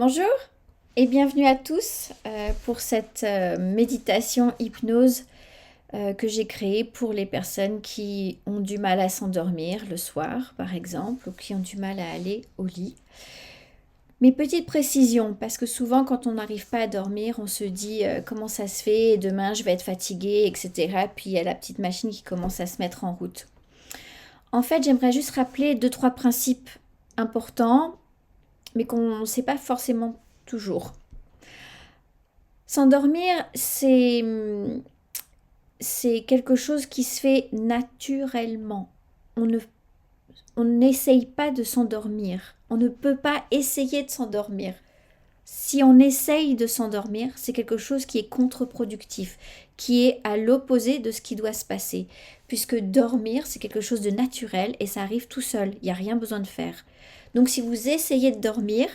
Bonjour et bienvenue à tous pour cette méditation hypnose que j'ai créée pour les personnes qui ont du mal à s'endormir le soir, par exemple, ou qui ont du mal à aller au lit. Mes petites précisions, parce que souvent quand on n'arrive pas à dormir, on se dit comment ça se fait, demain je vais être fatiguée, etc. Puis il y a la petite machine qui commence à se mettre en route. En fait, j'aimerais juste rappeler deux, trois principes importants, mais qu'on ne sait pas forcément toujours. S'endormir, c'est quelque chose qui se fait naturellement. On n'essaye pas de s'endormir. On ne peut pas essayer de s'endormir. Si on essaye de s'endormir, c'est quelque chose qui est contre-productif, qui est à l'opposé de ce qui doit se passer. Puisque dormir, c'est quelque chose de naturel et ça arrive tout seul. Il n'y a rien besoin de faire. Donc si vous essayez de dormir,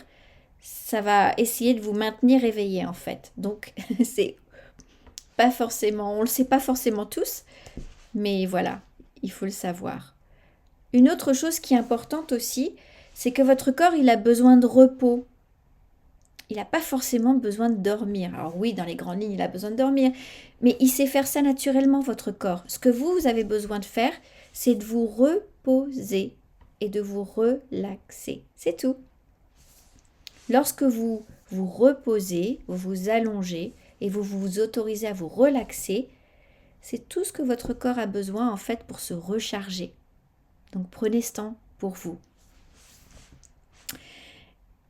ça va essayer de vous maintenir éveillé en fait. Donc c'est pas forcément, on le sait pas forcément tous, mais voilà, il faut le savoir. Une autre chose qui est importante aussi, c'est que votre corps, il a besoin de repos. Il n'a pas forcément besoin de dormir. Alors oui, dans les grandes lignes, il a besoin de dormir, mais il sait faire ça naturellement, votre corps. Ce que vous avez besoin de faire, c'est de vous reposer et de vous relaxer. C'est tout. Lorsque vous vous reposez, vous vous allongez et vous vous autorisez à vous relaxer, c'est tout ce que votre corps a besoin en fait pour se recharger. Donc prenez ce temps pour vous.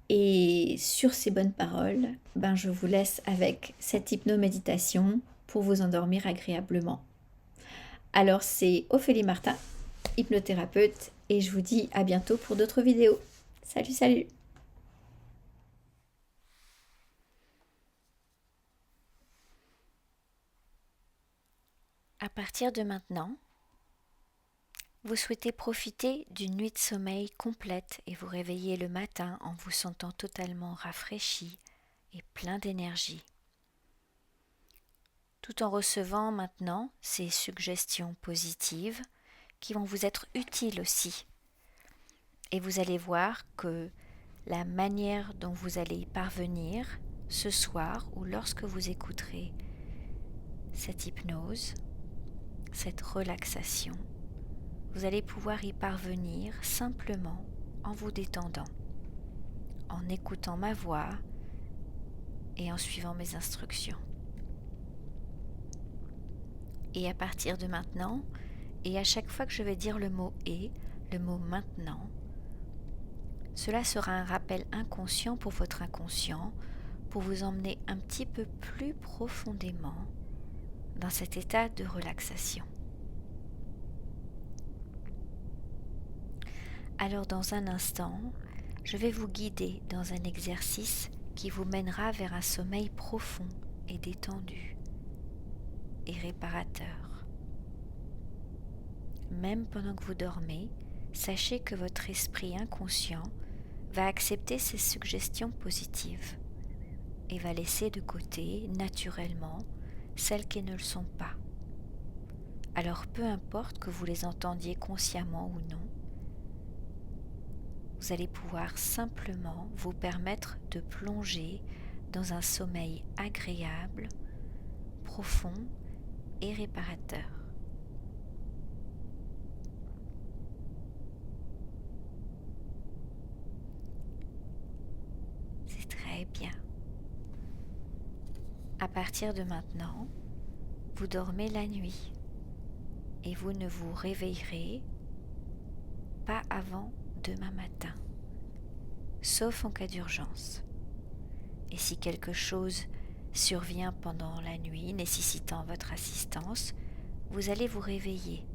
Et sur ces bonnes paroles, je vous laisse avec cette hypnoméditation pour vous endormir agréablement. Alors c'est Ophélie Martin, hypnothérapeute, et je vous dis à bientôt pour d'autres vidéos. Salut, salut! À partir de maintenant, vous souhaitez profiter d'une nuit de sommeil complète et vous réveiller le matin en vous sentant totalement rafraîchi et plein d'énergie, tout en recevant maintenant ces suggestions positives qui vont vous être utiles aussi. Et vous allez voir que la manière dont vous allez y parvenir ce soir ou lorsque vous écouterez cette hypnose, cette relaxation, vous allez pouvoir y parvenir simplement en vous détendant, en écoutant ma voix et en suivant mes instructions. Et à partir de maintenant, et à chaque fois que je vais dire le mot « et », le mot « maintenant », cela sera un rappel inconscient pour votre inconscient, pour vous emmener un petit peu plus profondément dans cet état de relaxation. Alors dans un instant, je vais vous guider dans un exercice qui vous mènera vers un sommeil profond et détendu et réparateur. Même pendant que vous dormez, sachez que votre esprit inconscient va accepter ces suggestions positives et va laisser de côté naturellement celles qui ne le sont pas. Alors peu importe que vous les entendiez consciemment ou non, vous allez pouvoir simplement vous permettre de plonger dans un sommeil agréable, profond et réparateur. C'est très bien. À partir de maintenant, vous dormez la nuit et vous ne vous réveillerez pas avant demain matin, sauf en cas d'urgence. Et si quelque chose survient pendant la nuit nécessitant votre assistance, vous allez vous réveiller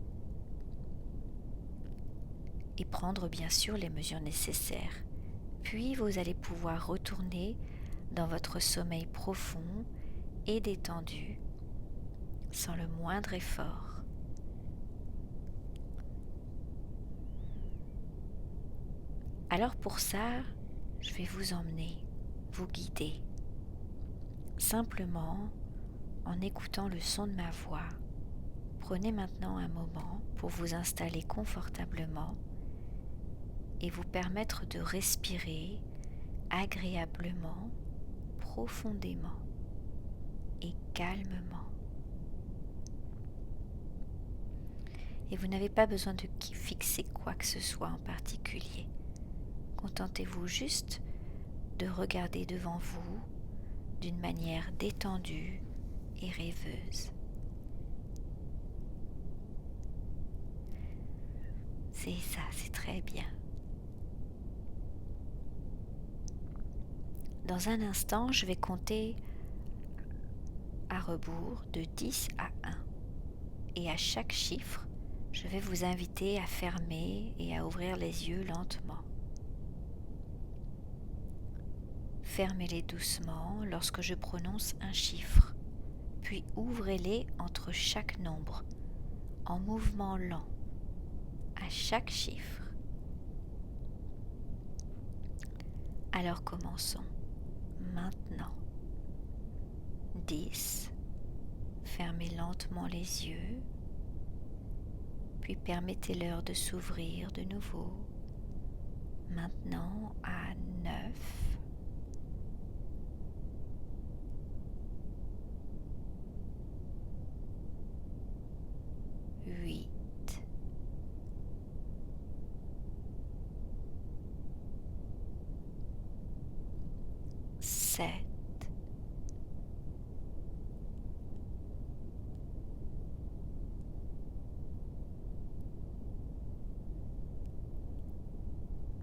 et prendre bien sûr les mesures nécessaires. Puis vous allez pouvoir retourner dans votre sommeil profond et détendu sans le moindre effort. Alors pour ça, je vais vous emmener, vous guider, simplement en écoutant le son de ma voix. Prenez maintenant un moment pour vous installer confortablement et vous permettre de respirer agréablement, profondément et calmement. Et vous n'avez pas besoin de fixer quoi que ce soit en particulier. Contentez-vous juste de regarder devant vous d'une manière détendue et rêveuse. C'est ça, c'est très bien. Dans un instant, je vais compter à rebours de 10 à 1. Et à chaque chiffre, je vais vous inviter à fermer et à ouvrir les yeux lentement. Fermez-les doucement lorsque je prononce un chiffre, puis ouvrez-les entre chaque nombre, en mouvement lent, à chaque chiffre. Alors commençons. Maintenant. 10. Fermez lentement les yeux, puis permettez-leur de s'ouvrir de nouveau. Maintenant à 9. 8. 7.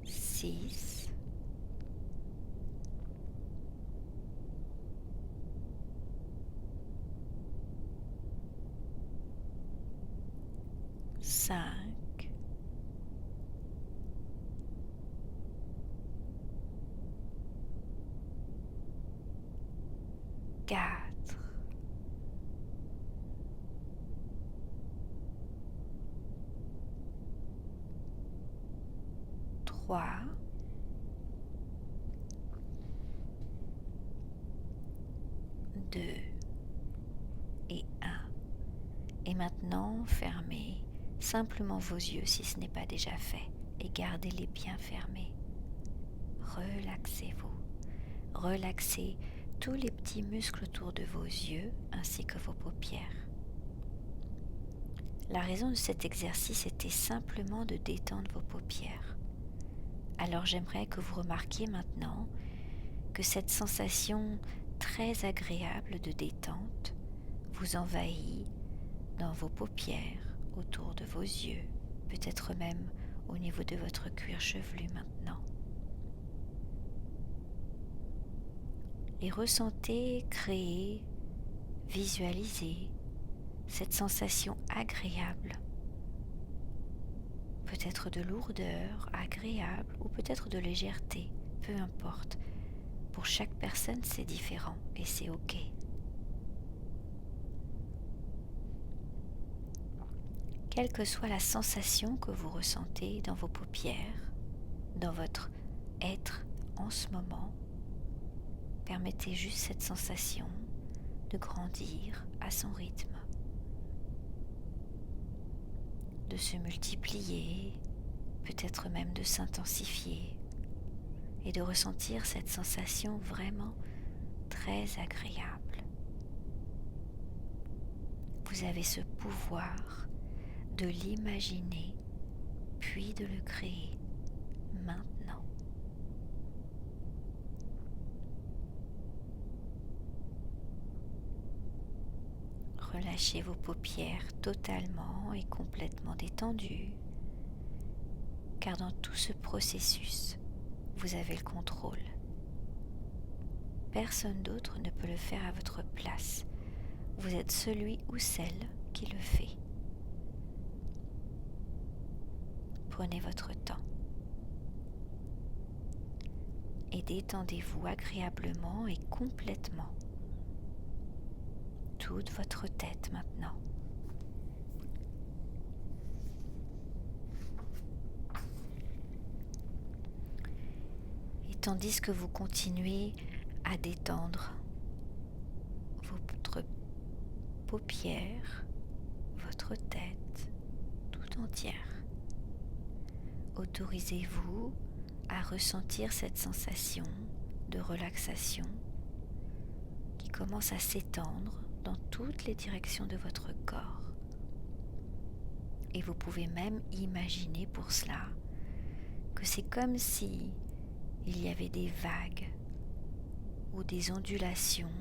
6. 5. 4. 3. 2 et 1. Et maintenant, fermez simplement vos yeux si ce n'est pas déjà fait et gardez-les bien fermés. Relaxez-vous. Relaxez tous les petits muscles autour de vos yeux ainsi que vos paupières. La raison de cet exercice était simplement de détendre vos paupières. Alors j'aimerais que vous remarquiez maintenant que cette sensation très agréable de détente vous envahit dans vos paupières, autour de vos yeux, peut-être même au niveau de votre cuir chevelu maintenant. Et ressentez, créez, visualisez cette sensation agréable, peut-être de lourdeur, agréable ou peut-être de légèreté, peu importe. Pour chaque personne, c'est différent et c'est OK. Quelle que soit la sensation que vous ressentez dans vos paupières, dans votre être en ce moment, permettez juste cette sensation de grandir à son rythme, de se multiplier, peut-être même de s'intensifier et de ressentir cette sensation vraiment très agréable. Vous avez ce pouvoir de l'imaginer puis de le créer maintenant. Relâchez vos paupières totalement et complètement détendues, car dans tout ce processus, vous avez le contrôle. Personne d'autre ne peut le faire à votre place. Vous êtes celui ou celle qui le fait. Prenez votre temps et détendez-vous agréablement et complètement toute votre tête maintenant. Et tandis que vous continuez à détendre votre paupières, votre tête tout entière, autorisez-vous à ressentir cette sensation de relaxation qui commence à s'étendre dans toutes les directions de votre corps. Et vous pouvez même imaginer pour cela que c'est comme si il y avait des vagues ou des ondulations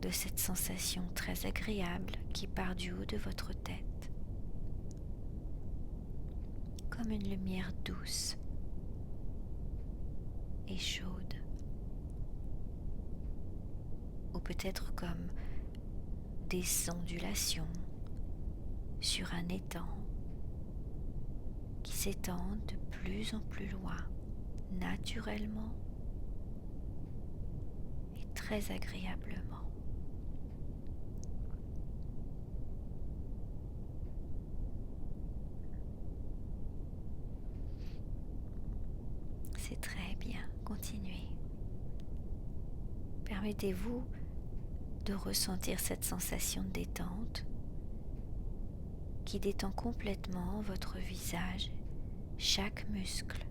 de cette sensation très agréable qui part du haut de votre tête, comme une lumière douce et chaude, ou peut-être comme des ondulations sur un étang qui s'étendent de plus en plus loin, naturellement et très agréablement. C'est très bien, continuez. Permettez-vous de ressentir cette sensation de détente qui détend complètement votre visage, chaque muscle,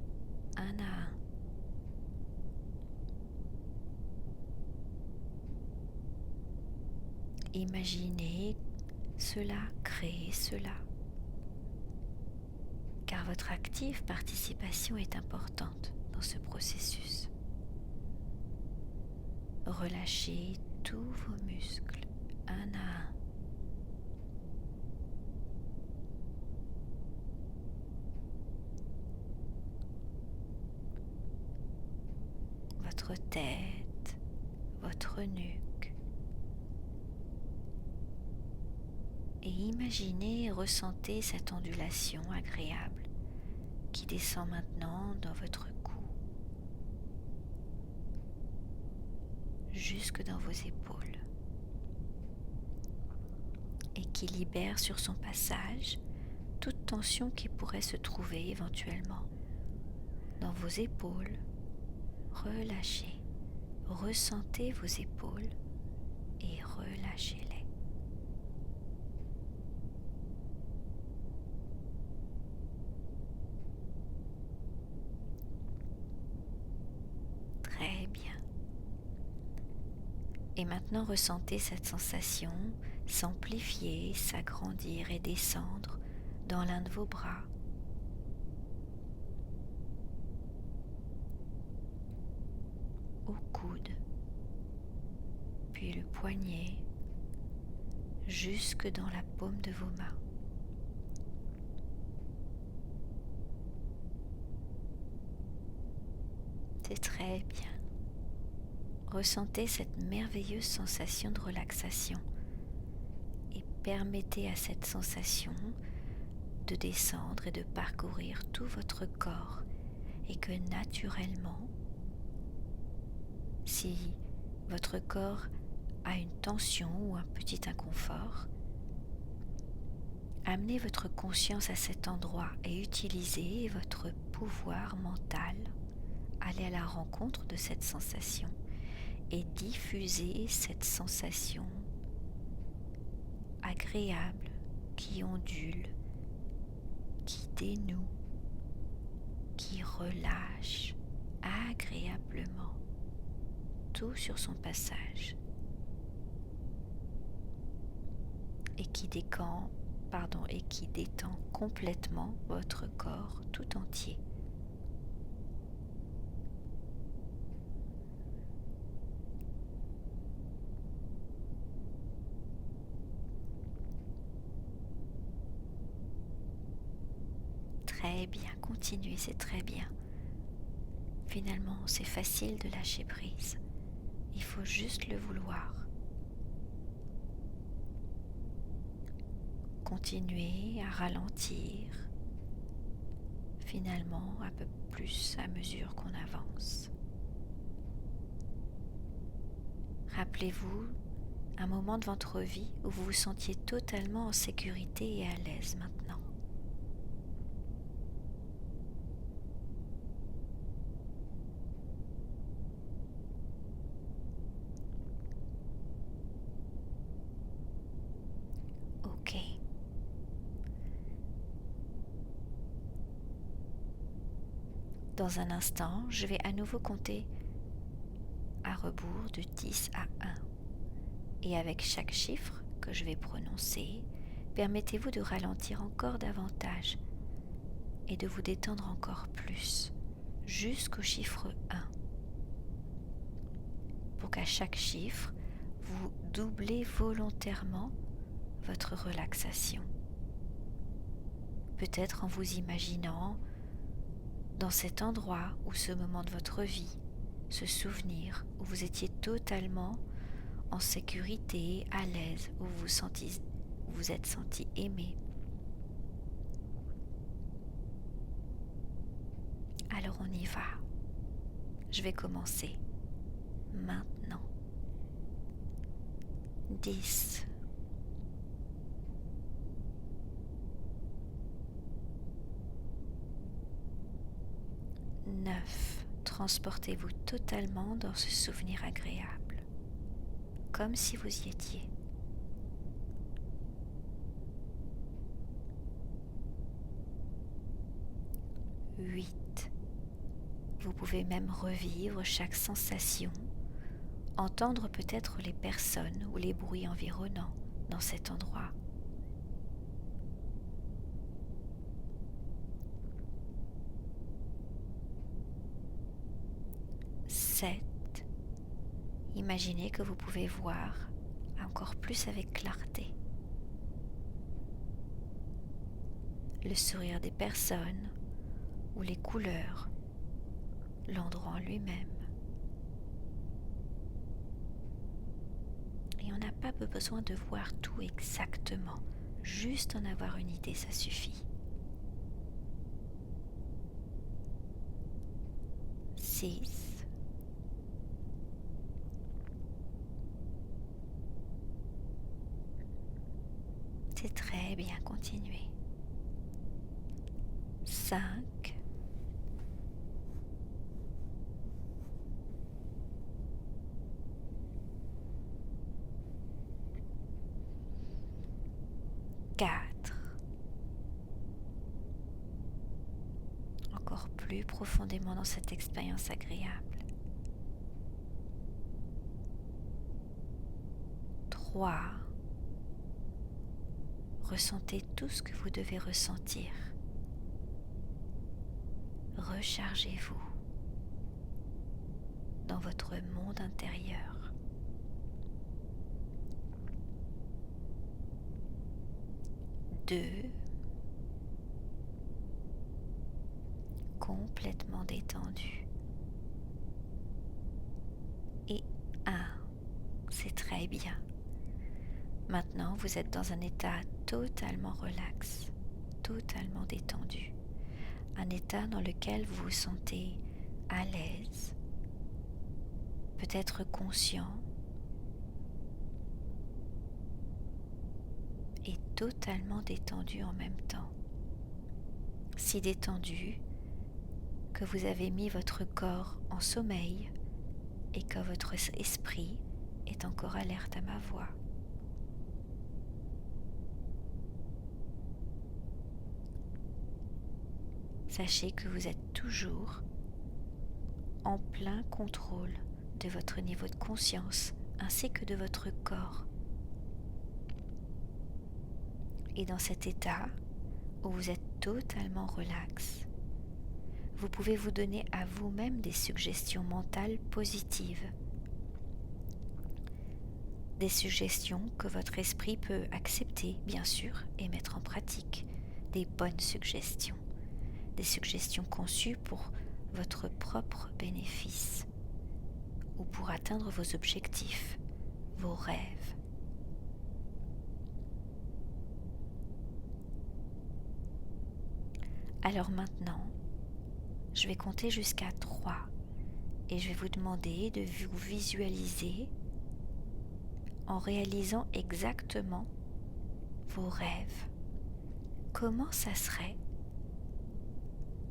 un à un. Imaginez cela, créez cela, car votre active participation est importante dans ce processus. Relâchez tous vos muscles, un à un. Votre tête, votre nuque. Et imaginez et ressentez cette ondulation agréable qui descend maintenant dans votre cou, jusque dans vos épaules, et qui libère sur son passage toute tension qui pourrait se trouver éventuellement dans vos épaules. Relâchez, ressentez vos épaules et relâchez-les. Très bien. Et maintenant ressentez cette sensation s'amplifier, s'agrandir et descendre dans l'un de vos bras. Au coude, puis le poignet, jusque dans la paume de vos mains. C'est très bien. Ressentez cette merveilleuse sensation de relaxation et permettez à cette sensation de descendre et de parcourir tout votre corps, et que naturellement, si votre corps a une tension ou un petit inconfort, amenez votre conscience à cet endroit et utilisez votre pouvoir mental, allez à la rencontre de cette sensation et diffusez cette sensation agréable qui ondule, qui dénoue, qui relâche agréablement, tout sur son passage, et qui détend complètement votre corps tout entier. Très bien, continuez, c'est très bien. Finalement, c'est facile de lâcher prise. Il faut juste le vouloir. Continuez à ralentir, finalement un peu plus à mesure qu'on avance. Rappelez-vous un moment de votre vie où vous vous sentiez totalement en sécurité et à l'aise maintenant. Ok. Dans un instant, je vais à nouveau compter à rebours de 10 à 1. Et avec chaque chiffre que je vais prononcer, permettez-vous de ralentir encore davantage et de vous détendre encore plus, jusqu'au chiffre 1. Pour qu'à chaque chiffre, vous doublez volontairement votre relaxation. Peut-être en vous imaginant dans cet endroit ou ce moment de votre vie, ce souvenir où vous étiez totalement en sécurité, à l'aise, où vous vous êtes senti aimé. Alors on y va. Je vais commencer maintenant. 10. 9. Transportez-vous totalement dans ce souvenir agréable, comme si vous y étiez. 8. Vous pouvez même revivre chaque sensation, entendre peut-être les personnes ou les bruits environnants dans cet endroit. 7. Imaginez que vous pouvez voir encore plus avec clarté le sourire des personnes ou les couleurs, l'endroit en lui-même. Et on n'a pas besoin de voir tout exactement, juste en avoir une idée, ça suffit. 6. C'est très bien, continuez. 5. 4. Encore plus profondément dans cette expérience agréable. 3. Ressentez tout ce que vous devez ressentir. Rechargez-vous dans votre monde intérieur. 2. Complètement détendu. Et 1. C'est très bien. Maintenant, vous êtes dans un état totalement relax, totalement détendu. Un état dans lequel vous vous sentez à l'aise, peut-être conscient et totalement détendu en même temps. Si détendu que vous avez mis votre corps en sommeil et que votre esprit est encore alerte à ma voix. Sachez que vous êtes toujours en plein contrôle de votre niveau de conscience ainsi que de votre corps. Et dans cet état où vous êtes totalement relax, vous pouvez vous donner à vous-même des suggestions mentales positives. Des suggestions que votre esprit peut accepter, bien sûr, et mettre en pratique. Des bonnes suggestions. Des suggestions conçues pour votre propre bénéfice ou pour atteindre vos objectifs, vos rêves. Alors maintenant, je vais compter jusqu'à 3 et je vais vous demander de vous visualiser en réalisant exactement vos rêves. Comment ça serait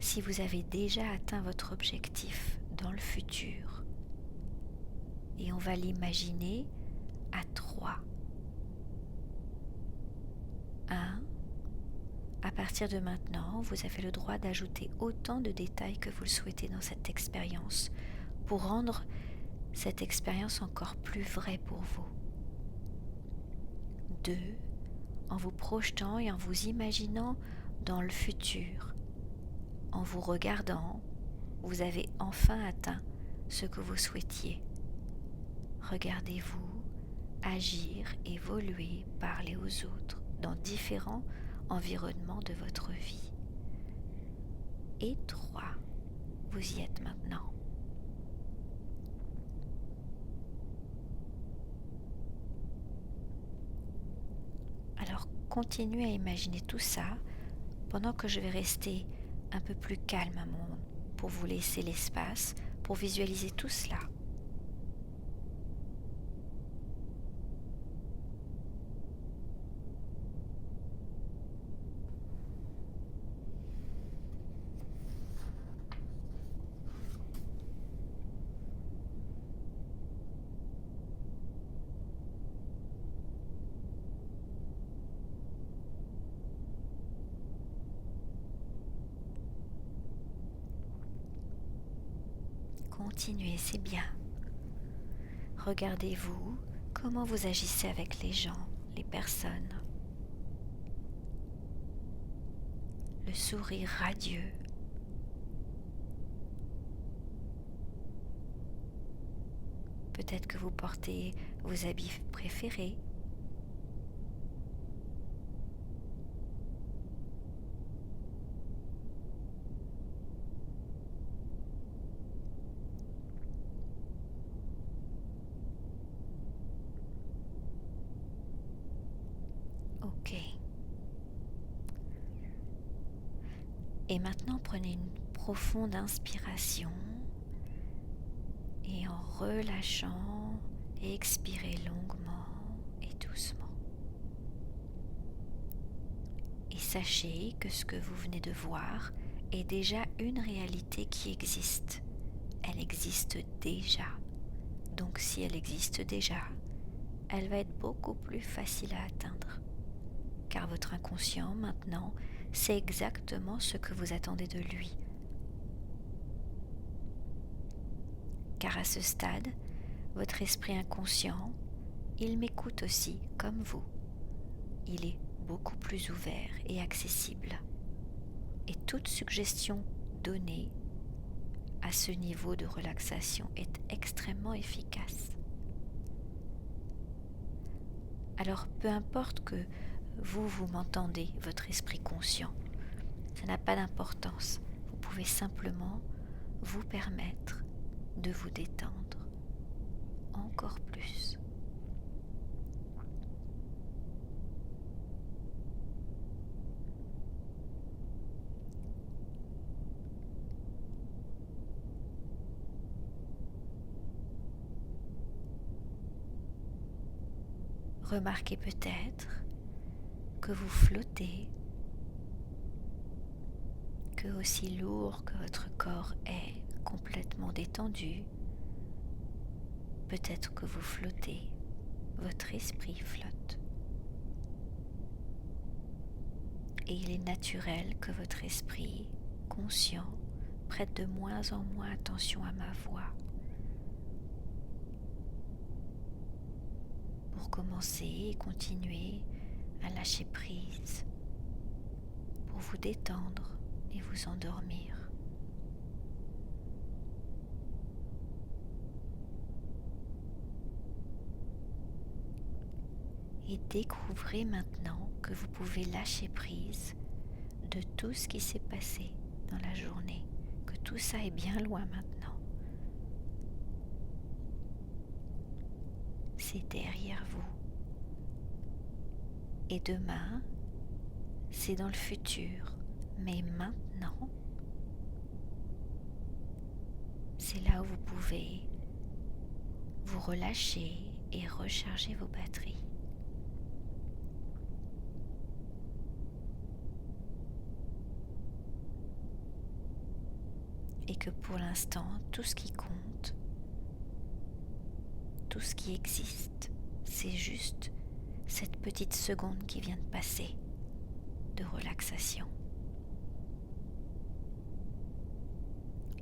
si vous avez déjà atteint votre objectif dans le futur? Et on va l'imaginer à 3. 1. À partir de maintenant, vous avez le droit d'ajouter autant de détails que vous le souhaitez dans cette expérience pour rendre cette expérience encore plus vraie pour vous. 2. En vous projetant et en vous imaginant dans le futur, en vous regardant, vous avez enfin atteint ce que vous souhaitiez. Regardez-vous agir, évoluer, parler aux autres dans différents environnements de votre vie. Et 3, vous y êtes maintenant. Alors continuez à imaginer tout ça pendant que je vais rester un peu plus calme un moment pour vous laisser l'espace pour visualiser tout cela. Continuez, c'est bien. Regardez-vous comment vous agissez avec les gens, les personnes. Le sourire radieux. Peut-être que vous portez vos habits préférés. Ok. Et maintenant, prenez une profonde inspiration et en relâchant, expirez longuement et doucement. Et sachez que ce que vous venez de voir est déjà une réalité qui existe. Elle existe déjà. Donc si elle existe déjà, elle va être beaucoup plus facile à atteindre. Car votre inconscient, maintenant, sait exactement ce que vous attendez de lui. Car à ce stade, votre esprit inconscient, il m'écoute aussi, comme vous. Il est beaucoup plus ouvert et accessible. Et toute suggestion donnée à ce niveau de relaxation est extrêmement efficace. Alors, peu importe que vous m'entendez, votre esprit conscient, ça n'a pas d'importance. Vous pouvez simplement vous permettre de vous détendre encore plus. Remarquez peut-être que vous flottez, que aussi lourd que votre corps est complètement détendu, peut-être que vous flottez, votre esprit flotte. Et il est naturel que votre esprit, conscient, prête de moins en moins attention à ma voix. Pour commencer et continuer à lâcher prise, pour vous détendre et vous endormir. Et découvrez maintenant que vous pouvez lâcher prise de tout ce qui s'est passé dans la journée, que tout ça est bien loin maintenant. C'est derrière vous. Et demain, c'est dans le futur, mais maintenant, c'est là où vous pouvez vous relâcher et recharger vos batteries. Et que pour l'instant, tout ce qui compte, tout ce qui existe, c'est juste cette petite seconde qui vient de passer, de relaxation.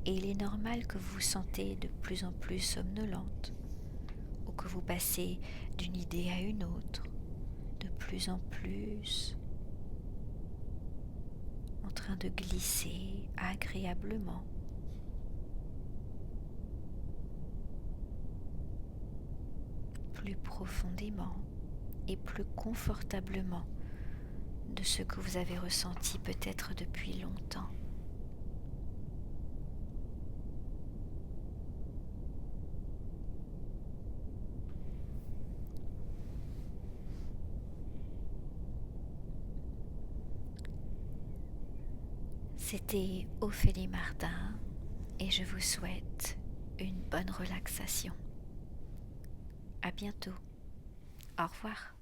Et il est normal que vous vous sentez de plus en plus somnolente ou que vous passez d'une idée à une autre, de plus en plus en train de glisser agréablement. Plus profondément et plus confortablement de ce que vous avez ressenti peut-être depuis longtemps. C'était Ophélie Martin et je vous souhaite une bonne relaxation. À bientôt. Au revoir.